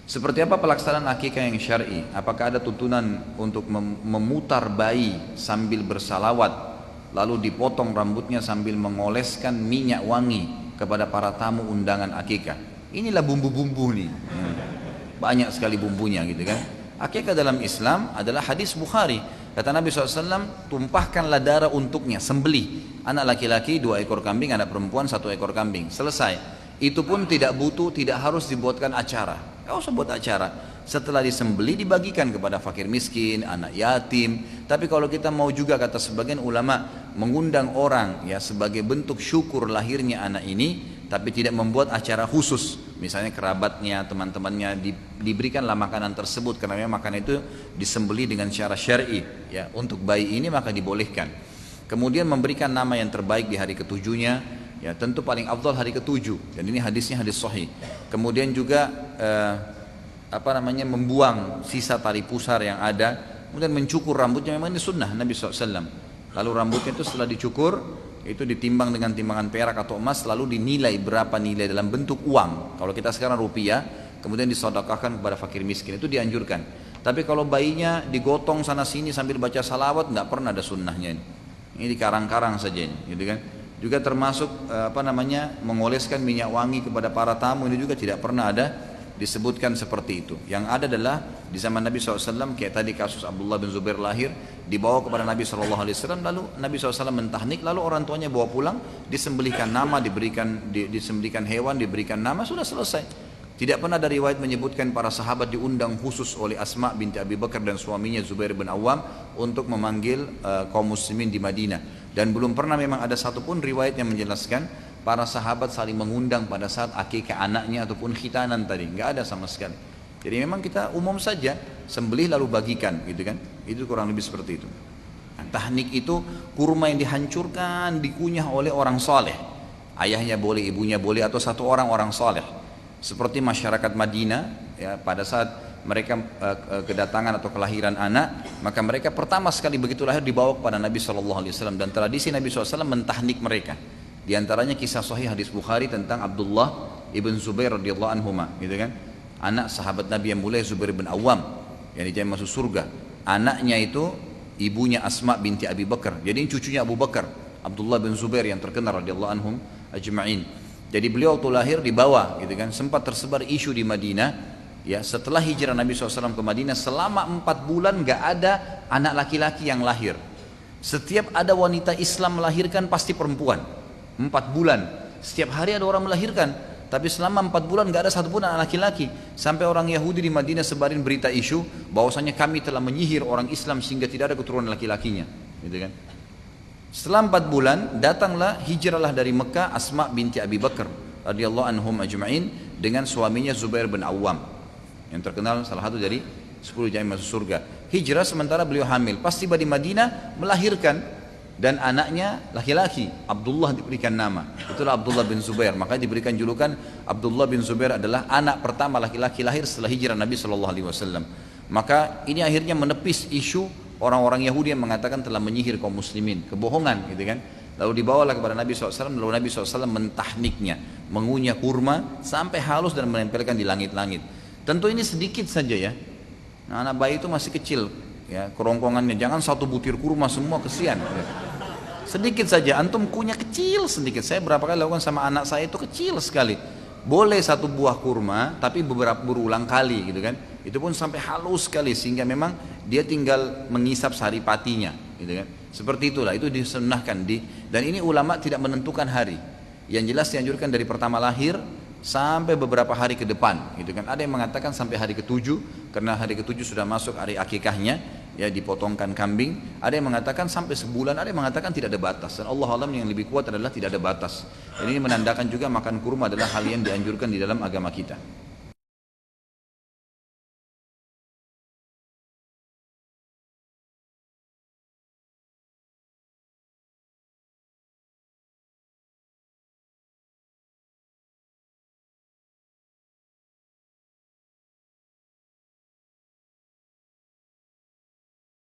Seperti apa pelaksanaan akikah yang syar'i? Apakah ada tuntunan untuk memutar bayi sambil bersalawat, lalu dipotong rambutnya sambil mengoleskan minyak wangi kepada para tamu undangan akikah? Inilah bumbu-bumbu nih. Banyak sekali bumbunya gitu kan. Akikah dalam Islam adalah hadis Bukhari. Kata Nabi SAW, tumpahkanlah darah untuknya, sembelih. Anak laki-laki 2 ekor kambing, anak perempuan 1 ekor kambing. Selesai. Itu pun tidak butuh, tidak harus dibuatkan acara. Gak usah buat acara. Setelah disembeli dibagikan kepada fakir miskin, anak yatim. Tapi kalau kita mau juga, kata sebagian ulama, mengundang orang ya sebagai bentuk syukur lahirnya anak ini, tapi tidak membuat acara khusus. Misalnya kerabatnya, teman-temannya diberikanlah makanan tersebut karena memang makanan itu disembeli dengan cara syar'i ya. Untuk bayi ini maka dibolehkan. Kemudian memberikan nama yang terbaik di hari ketujuhnya. Ya, tentu paling afdal hari ketujuh, dan ini hadisnya hadis sahih. Kemudian juga membuang sisa tali pusar yang ada, kemudian mencukur rambutnya, memang ini sunnah Nabi SAW. Lalu rambutnya itu setelah dicukur, itu ditimbang dengan timbangan perak atau emas, lalu dinilai berapa nilai dalam bentuk uang. Kalau kita sekarang rupiah, kemudian disedekahkan kepada fakir miskin, itu dianjurkan. Tapi kalau bayinya digotong sana sini sambil baca salawat, nggak pernah ada sunnahnya ini. Ini dikarang-karang saja ini, gitu kan? Juga termasuk mengoleskan minyak wangi kepada para tamu, ini juga tidak pernah ada disebutkan seperti itu. Yang ada adalah di zaman Nabi SAW, kayak tadi kasus Abdullah bin Zubair lahir, dibawa kepada Nabi SAW, lalu Nabi SAW mentahnik, lalu orang tuanya bawa pulang, disembelihkan nama, disembelihkan hewan, diberikan nama, sudah selesai. Tidak pernah ada riwayat menyebutkan para sahabat diundang khusus oleh Asma binti Abi Bakar dan suaminya Zubair bin Awam untuk memanggil kaum muslimin di Madinah. Dan belum pernah memang ada satupun riwayat yang menjelaskan para sahabat saling mengundang pada saat akikah anaknya ataupun khitanan tadi. Nggak ada sama sekali. Jadi memang kita umum saja, sembelih lalu bagikan gitu kan. Itu kurang lebih seperti itu. Nah, tahnik itu kurma yang dihancurkan, dikunyah oleh orang soleh. Ayahnya boleh, ibunya boleh, atau satu orang soleh. Seperti masyarakat Madinah ya, pada saat mereka kedatangan atau kelahiran anak, maka mereka pertama sekali begitu lahir dibawa kepada Nabi SAW, dan tradisi Nabi SAW mentahnik mereka. Di antaranya kisah sahih hadis Bukhari tentang Abdullah ibn Zubair radhiyallahu anhuma, gitu kan? Anak sahabat Nabi yang mulia Zubair bin Awam yang dijamin masuk surga. Anaknya itu ibunya Asma binti Abi Bakar. Jadi ini cucunya Abu Bakar, Abdullah bin Zubair yang terkenal radhiyallahu anhum ajma'in. Jadi beliau waktu lahir dibawa, gitu kan? Sempat tersebar isu di Madinah. Ya, setelah hijrah Nabi SAW ke Madinah, selama 4 bulan gak ada anak laki-laki yang lahir. Setiap ada wanita Islam melahirkan pasti perempuan. 4 bulan, setiap hari ada orang melahirkan. Tapi selama 4 bulan gak ada satupun anak laki-laki. Sampai orang Yahudi di Madinah sebarin berita isu bahwasanya kami telah menyihir orang Islam sehingga tidak ada keturunan laki-lakinya, gitu kan? Setelah 4 bulan, datanglah hijrahlah dari Mekah Asma binti Abi Bakar radhiyallahu anhum ajma'in dengan suaminya Zubair bin Awam, yang terkenal salah satu dari 10 jamin masuk surga. Hijrah sementara beliau hamil, pas tiba di Madinah melahirkan, dan anaknya laki-laki, Abdullah diberikan nama. Itulah Abdullah bin Zubair, maka diberikan julukan Abdullah bin Zubair adalah anak pertama laki-laki lahir setelah hijrah Nabi SAW. Maka ini akhirnya menepis isu orang-orang Yahudi yang mengatakan telah menyihir kaum muslimin, kebohongan gitu kan. Lalu dibawalah kepada Nabi SAW, lalu Nabi SAW mentahniknya, mengunyah kurma sampai halus dan menempelkan di langit-langit. Tentu ini sedikit saja ya. Nah, anak bayi itu masih kecil ya, kerongkongannya, jangan satu butir kurma semua, kesian ya. Sedikit saja, antum kunyah kecil sedikit. Saya berapa kali lakukan sama anak saya itu kecil sekali. Boleh satu buah kurma, tapi berulang kali gitu kan. Itu pun sampai halus sekali sehingga memang dia tinggal mengisap saripatinya gitu kan. Seperti itulah, itu disunnahkan dan ini ulama tidak menentukan hari. Yang jelas dianjurkan dari pertama lahir sampai beberapa hari ke depan gitu kan. Ada yang mengatakan sampai hari ke-7 karena hari ke-7 sudah masuk hari akikahnya ya, dipotongkan kambing. Ada yang mengatakan sampai sebulan, ada yang mengatakan tidak ada batas, dan Allah alam yang lebih kuat adalah tidak ada batas. Dan ini menandakan juga makan kurma adalah hal yang dianjurkan di dalam agama kita.